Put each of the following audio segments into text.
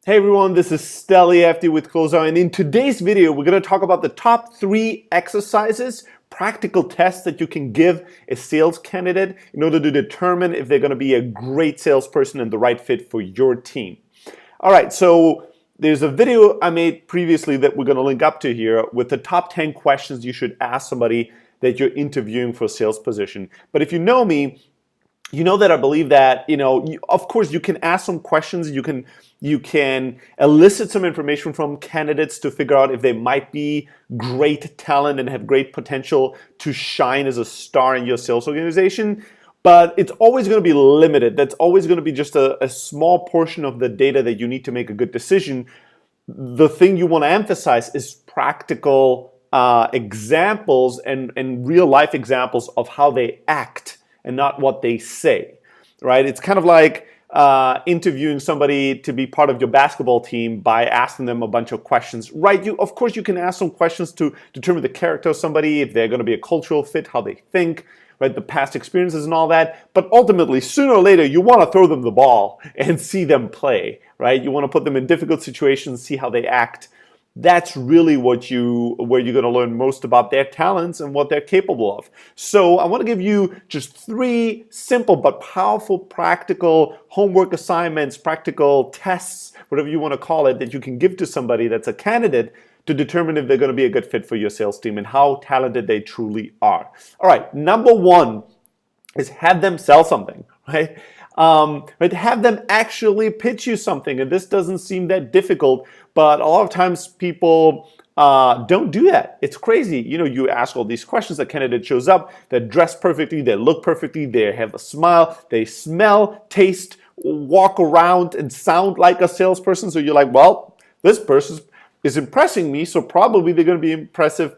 Hey everyone, this is Steli FD with Closeout, and in today's video, we're going to talk about the top 3 exercises, practical tests that you can give a sales candidate in order to determine if they're going to be a great salesperson and the right fit for your team. All right, so there's a video I made previously that we're going to link up to here with the top 10 questions you should ask somebody that you're interviewing for a sales position. But if you know me, you know that I believe that, of course you can ask some questions, you can elicit some information from candidates to figure out if they might be great talent and have great potential to shine as a star in your sales organization. But it's always going to be limited. That's always going to be just a small portion of the data that you need to make a good decision. The thing you want to emphasize is practical examples and real life examples of how they act and not what they say, right? It's kind of like interviewing somebody to be part of your basketball team by asking them a bunch of questions, right? Of course, you can ask some questions to determine the character of somebody, if they're going to be a cultural fit, how they think, right? The past experiences and all that. But ultimately, sooner or later, you want to throw them the ball and see them play, right? You want to put them in difficult situations, see how they act. That's really where you're going to learn most about their talents and what they're capable of. So I want to give you just 3 simple but powerful practical homework assignments, practical tests, whatever you want to call it, that you can give to somebody that's a candidate to determine if they're going to be a good fit for your sales team and how talented they truly are. All right, number 1 is have them sell something, right? But have them actually pitch you something. And this doesn't seem that difficult, but a lot of times people don't do that. It's crazy. You ask all these questions, the candidate shows up, they're dressed perfectly, they look perfectly, they have a smile, they smell, taste, walk around, and sound like a salesperson. So you're like, well, this person is impressing me, so probably they're going to be impressive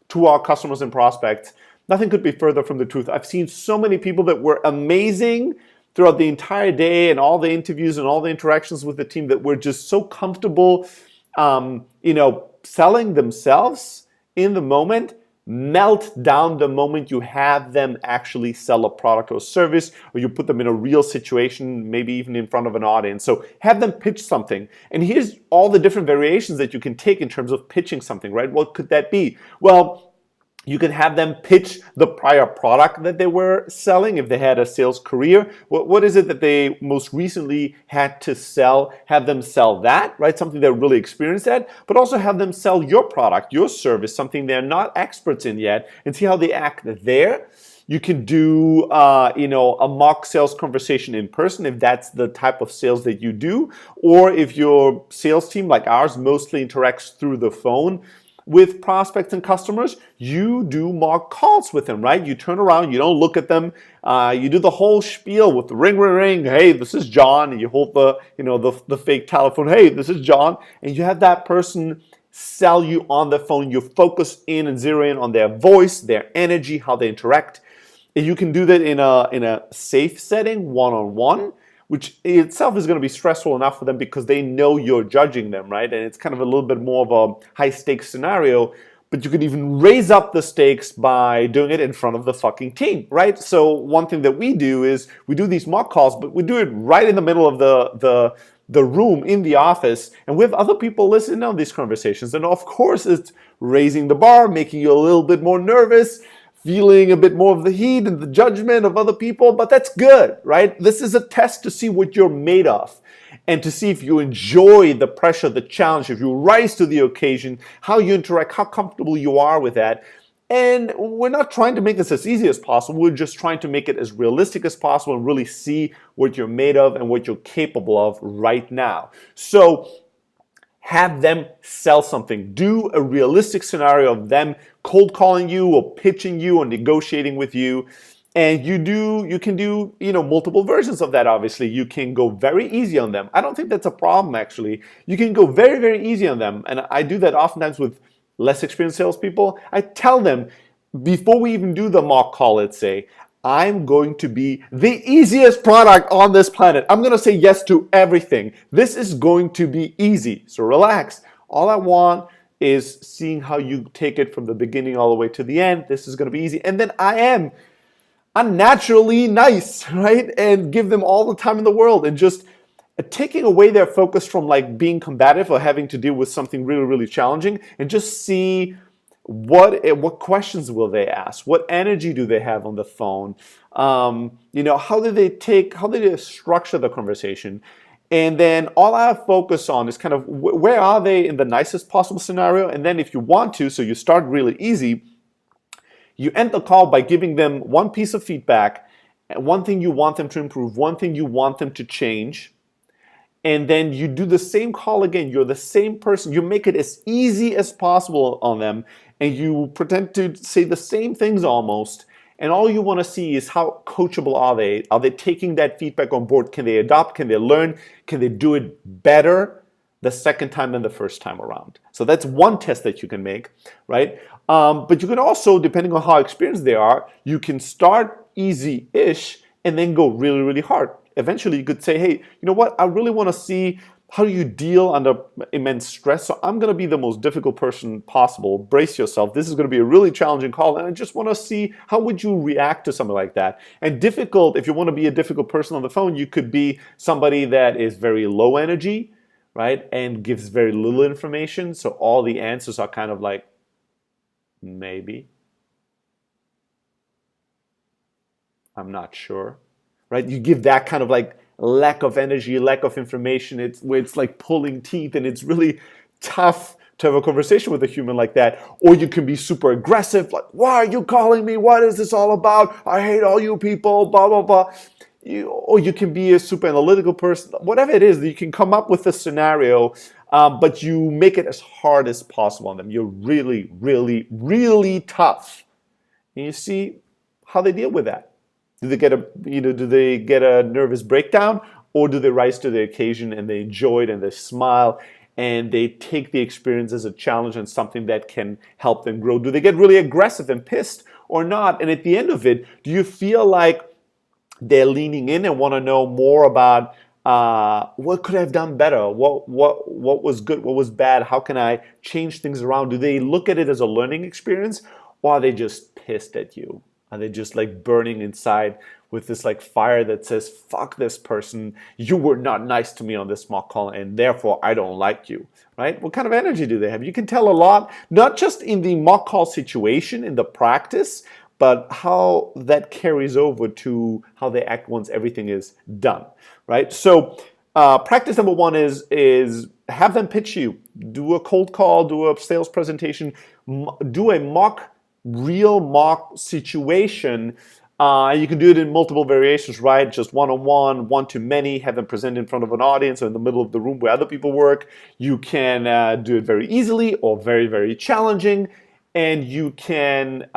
to our customers and prospects. Nothing could be further from the truth. I've seen so many people that were amazing throughout the entire day and all the interviews and all the interactions with the team that were just so comfortable, selling themselves in the moment, melt down the moment you have them actually sell a product or service, or you put them in a real situation, maybe even in front of an audience. So have them pitch something. And here's all the different variations that you can take in terms of pitching something, right? What could that be? Well, you can have them pitch the prior product that they were selling if they had a sales career. What is it that they most recently had to sell? Have them sell that, right? Something they're really experienced at, but also have them sell your product, your service, something they're not experts in yet, and see how they act there. You can do, a mock sales conversation in person if that's the type of sales that you do, or if your sales team, like ours, mostly interacts through the phone with prospects and customers, you do mock calls with them, right? You turn around, you don't look at them, you do the whole spiel with the ring, ring, ring. Hey, this is John, and you hold the fake telephone. Hey, this is John, and you have that person sell you on the phone. You focus in and zero in on their voice, their energy, how they interact. And you can do that in a safe setting, one-on-one, which itself is going to be stressful enough for them because they know you're judging them, right? And it's kind of a little bit more of a high-stakes scenario, but you can even raise up the stakes by doing it in front of the fucking team, right? So one thing that we do is we do these mock calls, but we do it right in the middle of the room in the office, and we have other people listening on these conversations. And of course, it's raising the bar, making you a little bit more nervous, feeling a bit more of the heat and the judgment of other people, but that's good, right? This is a test to see what you're made of and to see if you enjoy the pressure, the challenge, if you rise to the occasion, how you interact, how comfortable you are with that. And we're not trying to make this as easy as possible. We're just trying to make it as realistic as possible and really see what you're made of and what you're capable of right now. So have them sell something. Do a realistic scenario of them cold calling you or pitching you or negotiating with you. And you can do multiple versions of that, obviously. You can go very easy on them. I don't think that's a problem, actually. You can go very, very easy on them. And I do that oftentimes with less experienced salespeople. I tell them, before we even do the mock call, let's say, I'm going to be the easiest product on this planet. I'm going to say yes to everything. This is going to be easy. So relax. All I want is seeing how you take it from the beginning all the way to the end. This is going to be easy. And then I am unnaturally nice, right? And give them all the time in the world and just taking away their focus from like being combative or having to deal with something really, really challenging, and just see what questions will they ask, what energy do they have on the phone, how do they structure the conversation. And then all I focus on is kind of where are they in the nicest possible scenario. And then if you want to, so you start really easy, you end the call by giving them one piece of feedback, one thing you want them to improve, one thing you want them to change. And then you do the same call again. You're the same person. You make it as easy as possible on them, and you pretend to say the same things almost. And all you want to see is how coachable are they? Are they taking that feedback on board? Can they adopt? Can they learn? Can they do it better the second time than the first time around? So that's one test that you can make, right? But you can also, depending on how experienced they are, you can start easy-ish and then go really, really hard. Eventually, you could say, hey, you know what? I really want to see how you deal under immense stress. So I'm going to be the most difficult person possible. Brace yourself. This is going to be a really challenging call. And I just want to see how would you react to something like that. And difficult, if you want to be a difficult person on the phone, you could be somebody that is very low energy, right? And gives very little information. So all the answers are kind of like, maybe. I'm not sure, right? You give that kind of like lack of energy, lack of information. It's where it's like pulling teeth, and it's really tough to have a conversation with a human like that. Or you can be super aggressive, like, why are you calling me? What is this all about? I hate all you people, blah, blah, blah. Or you can be a super analytical person. Whatever it is, you can come up with a scenario, but you make it as hard as possible on them. You're really, really, really tough. And you see how they deal with that. Do they get a nervous breakdown, or do they rise to the occasion and they enjoy it and they smile and they take the experience as a challenge and something that can help them grow? Do they get really aggressive and pissed or not? And at the end of it, do you feel like they're leaning in and want to know more about what could I have done better? What was good? What was bad? How can I change things around? Do they look at it as a learning experience, or are they just pissed at you? Are they just like burning inside with this like fire that says, fuck this person, you were not nice to me on this mock call, and therefore I don't like you, right? What kind of energy do they have? You can tell a lot, not just in the mock call situation, in the practice, but how that carries over to how they act once everything is done, right? So practice number one is have them pitch you. Do a cold call, do a sales presentation, do a real mock situation. You can do it in multiple variations, right? Just one-on-one, one-to-many, have them present in front of an audience or in the middle of the room where other people work. You can do it very easily or very, very challenging. And you can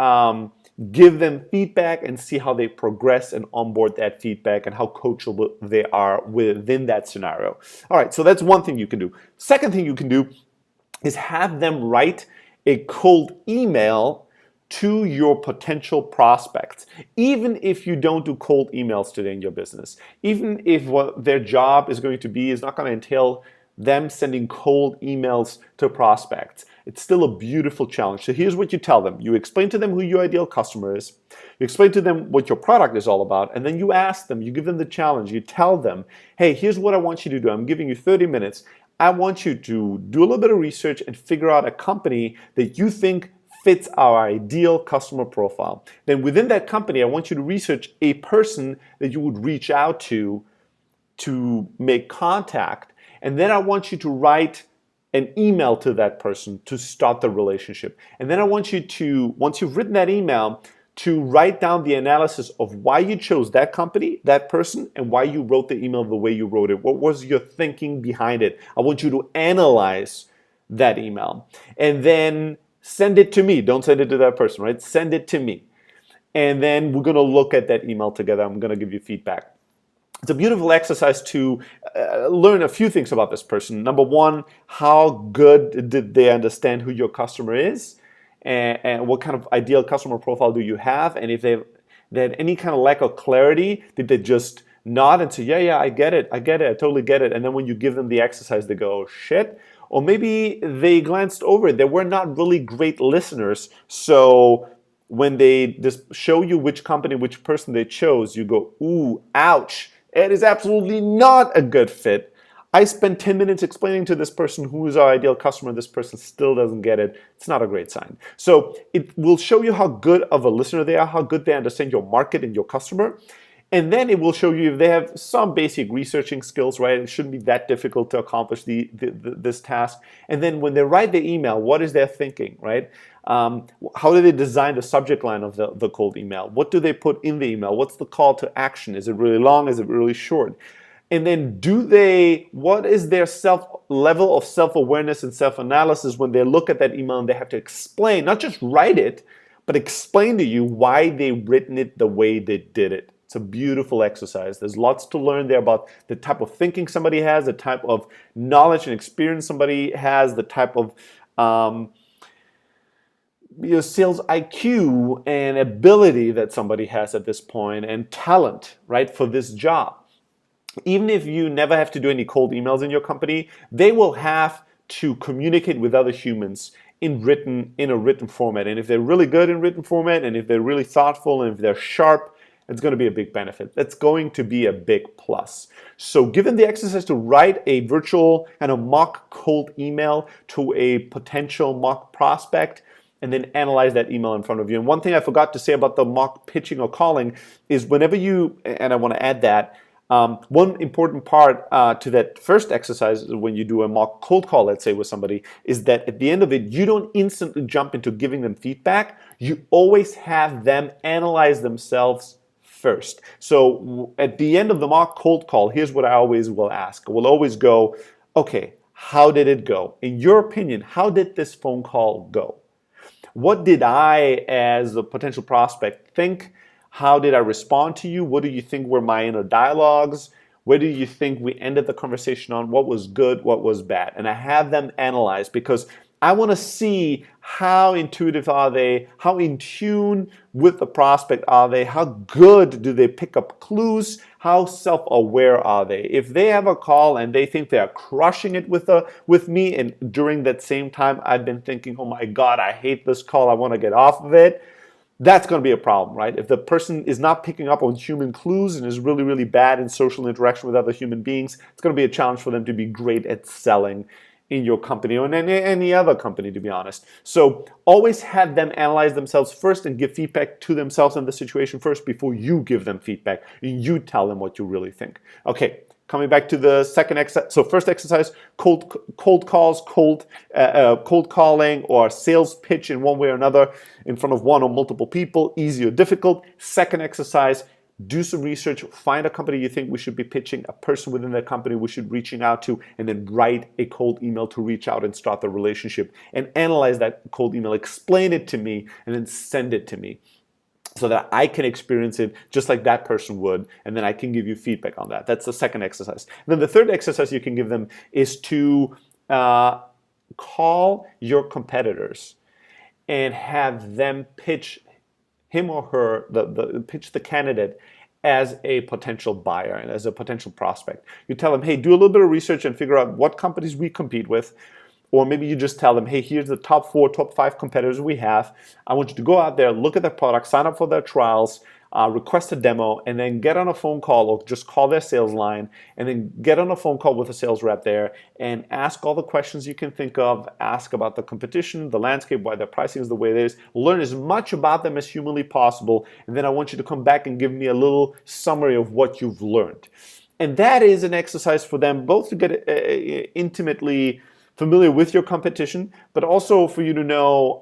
give them feedback and see how they progress and onboard that feedback and how coachable they are within that scenario. All right, so that's one thing you can do. Second thing you can do is have them write a cold email to your potential prospects. Even if you don't do cold emails today in your business, even if what their job is going to be is not going to entail them sending cold emails to prospects, it's still a beautiful challenge. So here's what you tell them. You explain to them who your ideal customer is. You explain to them what your product is all about. And then you ask them, you give them the challenge. You tell them, hey, here's what I want you to do. I'm giving you 30 minutes. I want you to do a little bit of research and figure out a company that you think fits our ideal customer profile. Then within that company, I want you to research a person that you would reach out to make contact. And then I want you to write an email to that person to start the relationship. And then I want you to, once you've written that email, to write down the analysis of why you chose that company, that person, and why you wrote the email the way you wrote it. What was your thinking behind it? I want you to analyze that email. And then send it to me. Don't send it to that person, right? Send it to me. And then we're going to look at that email together. I'm going to give you feedback. It's a beautiful exercise to learn a few things about this person. Number one, how good did they understand who your customer is? And what kind of ideal customer profile do you have? And if they had any kind of lack of clarity, did they just nod and say, yeah, I get it, I totally get it. And then when you give them the exercise, they go, oh, shit. Or maybe they glanced over it. They were not really great listeners. So when they just show you which company, which person they chose, you go, ooh, ouch. It is absolutely not a good fit. I spent 10 minutes explaining to this person who is our ideal customer, this person still doesn't get it. It's not a great sign. So it will show you how good of a listener they are, how good they understand your market and your customer. And then it will show you if they have some basic researching skills, right? It shouldn't be that difficult to accomplish this task. And then when they write the email, what is their thinking, right? How do they design the subject line of the cold email? What do they put in the email? What's the call to action? Is it really long? Is it really short? And then what is their level of self-awareness and self-analysis when they look at that email and they have to explain, not just write it, but explain to you why they've written it the way they did it. It's a beautiful exercise. There's lots to learn there about the type of thinking somebody has, the type of knowledge and experience somebody has, the type of sales IQ and ability that somebody has at this point, and talent, right, for this job. Even if you never have to do any cold emails in your company, they will have to communicate with other humans in a written format. And if they're really good in written format, and if they're really thoughtful, and if they're sharp, it's going to be a big benefit. That's going to be a big plus. So give them the exercise to write a virtual and a mock cold email to a potential mock prospect, and then analyze that email in front of you. And one thing I forgot to say about the mock pitching or calling is whenever you, and I want to add that, one important part to that first exercise when you do a mock cold call, let's say with somebody, is that at the end of it, you don't instantly jump into giving them feedback. You always have them analyze themselves first. So at the end of the mock cold call, here's what I always will ask. We'll always go, okay, how did it go? In your opinion, how did this phone call go? What did I, as a potential prospect, think? How did I respond to you? What do you think were my inner dialogues? Where do you think we ended the conversation on? What was good? What was bad? And I have them analyze because I want to see how intuitive are they, how in tune with the prospect are they, how good do they pick up clues, how self-aware are they. If they have a call and they think they are crushing it with me, and during that same time I've been thinking, oh my God, I hate this call, I want to get off of it, that's going to be a problem, right? If the person is not picking up on human clues and is really, really bad in social interaction with other human beings, it's going to be a challenge for them to be great at selling in your company or in any other company, to be honest. So always have them analyze themselves first and give feedback to themselves in the situation first before you give them feedback and you tell them what you really think. Okay, coming back to the second exercise. So first exercise, cold calls, cold calling or sales pitch in one way or another in front of one or multiple people, easy or difficult. Second exercise, do some research, find a company you think we should be pitching, a person within that company we should be reaching out to, and then write a cold email to reach out and start the relationship and analyze that cold email, explain it to me, and then send it to me so that I can experience it just like that person would, and then I can give you feedback on that. That's the second exercise. And then the third exercise you can give them is to call your competitors and have them pitch him or her, pitch the candidate as a potential buyer and as a potential prospect. You tell them, hey, do a little bit of research and figure out what companies we compete with. Or maybe you just tell them, hey, here's the top 4, top 5 competitors we have. I want you to go out there, look at their product, sign up for their trials, request a demo, and then get on a phone call or just call their sales line and then get on a phone call with a sales rep there and ask all the questions you can think of, ask about the competition, the landscape, why their pricing is the way it is, learn as much about them as humanly possible, and then I want you to come back and give me a little summary of what you've learned. And that is an exercise for them both to get intimately familiar with your competition, but also for you to know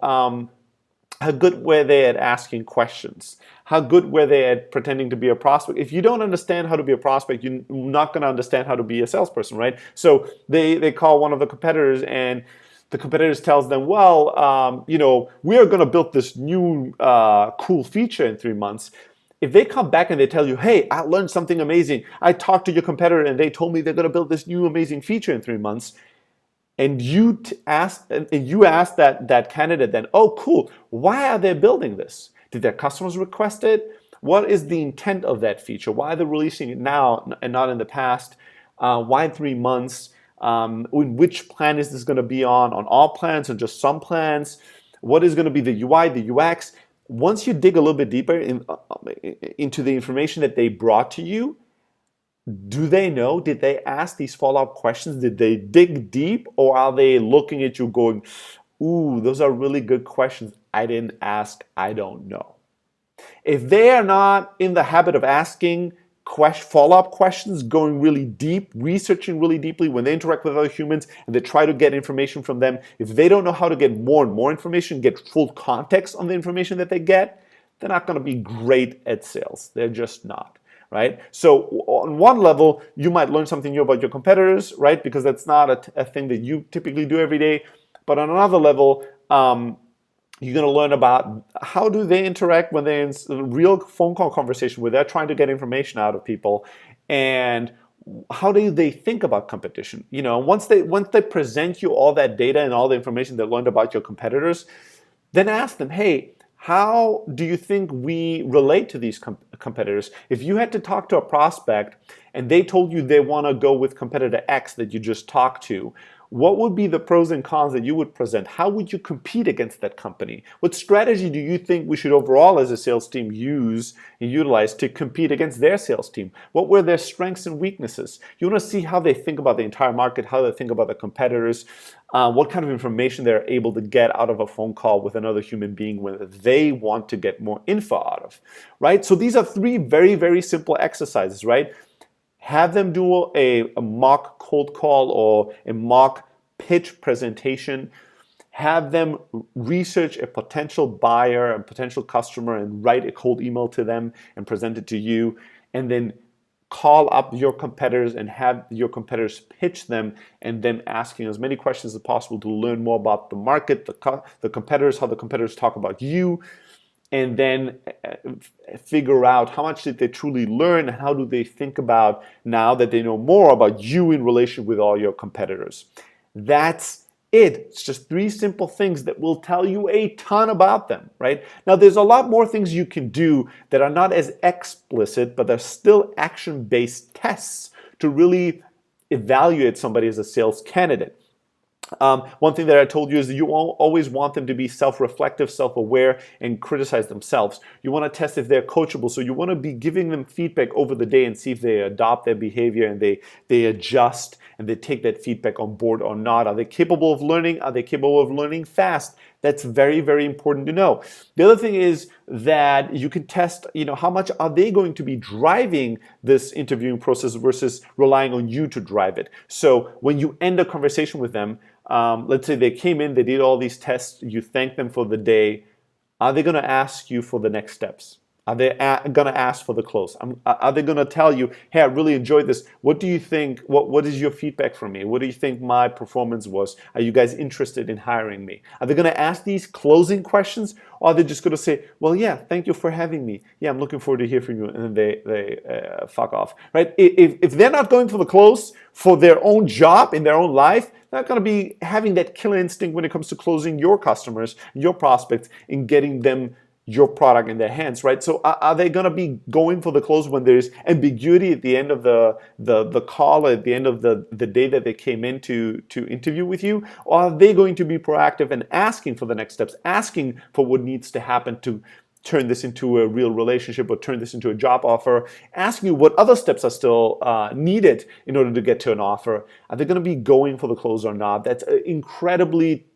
how good were they at asking questions? How good were they at pretending to be a prospect? If you don't understand how to be a prospect, you're not going to understand how to be a salesperson, right? So they call one of the competitors and the competitors tells them, well, we are going to build this new cool feature in 3 months. If they come back and they tell you, hey, I learned something amazing. I talked to your competitor and they told me they're going to build this new amazing feature in 3 months. And you ask that candidate then, oh, cool, why are they building this? Did their customers request it? What is the intent of that feature? Why are they releasing it now and not in the past? Why 3 months? Which plan is this going to be on all plans or just some plans? What is going to be the UI, the UX? Once you dig a little bit deeper into the information that they brought to you, do they know? Did they ask these follow-up questions? Did they dig deep, or are they looking at you going, ooh, those are really good questions. I didn't ask, I don't know. If they are not in the habit of asking follow-up questions, going really deep, researching really deeply when they interact with other humans and they try to get information from them, if they don't know how to get more and more information, get full context on the information that they get, they're not going to be great at sales. They're just not. Right? So on one level, you might learn something new about your competitors, right? Because that's not a thing that you typically do every day. But on another level, you're going to learn about how do they interact when they're in a real phone call conversation where they're trying to get information out of people, and how do they think about competition? You know, once they present you all that data and all the information they learned about your competitors, then ask them, hey, how do you think we relate to these competitors? If you had to talk to a prospect and they told you they want to go with competitor X that you just talked to, what would be the pros and cons that you would present? How would you compete against that company? What strategy do you think we should overall as a sales team use and utilize to compete against their sales team? What were their strengths and weaknesses? You want to see how they think about the entire market, how they think about the competitors, what kind of information they're able to get out of a phone call with another human being when they want to get more info out of, right? So these are three very, very simple exercises, right? Have them do a mock cold call or a mock pitch presentation. Have them research a potential buyer, a potential customer, and write a cold email to them and present it to you. And then call up your competitors and have your competitors pitch them, and then asking as many questions as possible to learn more about the market, the competitors, how the competitors talk about you, and then figure out how much did they truly learn, how do they think about now that they know more about you in relation with all your competitors. That's it. It's just three simple things that will tell you a ton about them, right? Now, there's a lot more things you can do that are not as explicit, but they're still action-based tests to really evaluate somebody as a sales candidate. One thing that I told you is that you always want them to be self-reflective, self-aware, and criticize themselves. You want to test if they're coachable, so you want to be giving them feedback over the day and see if they adopt their behavior and they adjust and they take that feedback on board or not. Are they capable of learning? Are they capable of learning fast? That's very, very important to know. The other thing is that you can test, how much are they going to be driving this interviewing process versus relying on you to drive it. So when you end a conversation with them, let's say they came in, they did all these tests, you thank them for the day. Are they going to ask you for the next steps? Are they going to ask for the close? Are they going to tell you, hey, I really enjoyed this. What do you think? What is your feedback from me? What do you think my performance was? Are you guys interested in hiring me? Are they going to ask these closing questions? Or are they just going to say, well, yeah, thank you for having me. Yeah, I'm looking forward to hear from you. And then they fuck off, right? If they're not going for the close for their own job in their own life, they're not going to be having that killer instinct when it comes to closing your customers, your prospects, and getting them your product in their hands, right? So are they going to be going for the close when there's ambiguity at the end of the call, at the end of the day that they came in to interview with you? Or are they going to be proactive and asking for the next steps, asking for what needs to happen to turn this into a real relationship or turn this into a job offer, asking you what other steps are still needed in order to get to an offer? Are they going to be going for the close or not? That's incredibly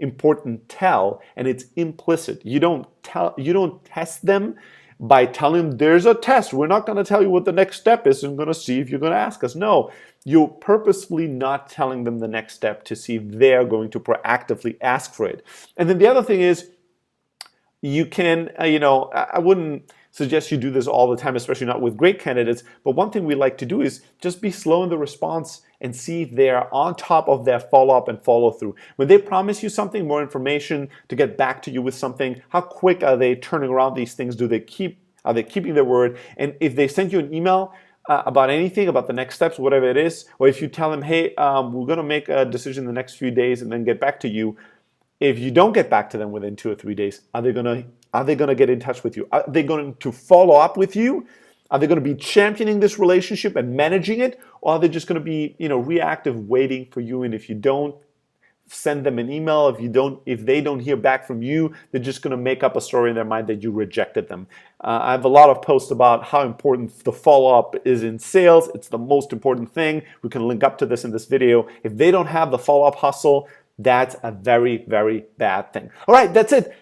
important tell, and it's implicit. You don't test them by telling them there's a test. We're not going to tell you what the next step is and going to see if you're going to ask us. No, you're purposefully not telling them the next step to see if they're going to proactively ask for it. And then the other thing is, you can, I wouldn't suggest you do this all the time, especially not with great candidates. But one thing we like to do is just be slow in the response and see if they're on top of their follow-up and follow-through. When they promise you something, more information to get back to you with something, how quick are they turning around these things? Are they keeping their word? And if they send you an email about anything, about the next steps, whatever it is, or if you tell them, hey, we're going to make a decision in the next few days and then get back to you. If you don't get back to them within 2 or 3 days, are they going to get in touch with you? Are they going to follow up with you? Are they going to be championing this relationship and managing it? Or are they just going to be, reactive, waiting for you? And if you don't send them an email. If they don't hear back from you, they're just going to make up a story in their mind that you rejected them. I have a lot of posts about how important the follow-up is in sales. It's the most important thing. We can link up to this in this video. If they don't have the follow-up hustle, that's a very, very bad thing. All right, that's it.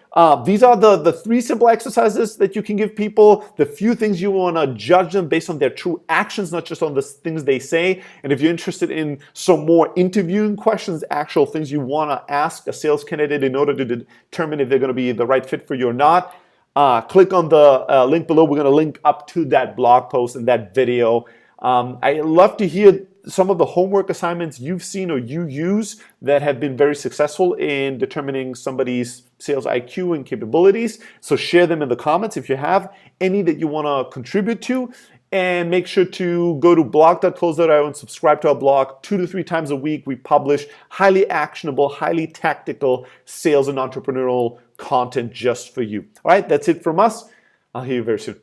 These are the 3 simple exercises that you can give people, the few things you want to judge them based on their true actions, not just on the things they say. And if you're interested in some more interviewing questions, actual things you want to ask a sales candidate in order to determine if they're going to be the right fit for you or not, click on the link below. We're going to link up to that blog post and that video. I love to hear some of the homework assignments you've seen or you use that have been very successful in determining somebody's sales IQ and capabilities. So share them in the comments if you have any that you want to contribute to. And make sure to go to blog.close.io and subscribe to our blog. 2 to 3 times a week, we publish highly actionable, highly tactical sales and entrepreneurial content just for you. All right, that's it from us. I'll hear you very soon.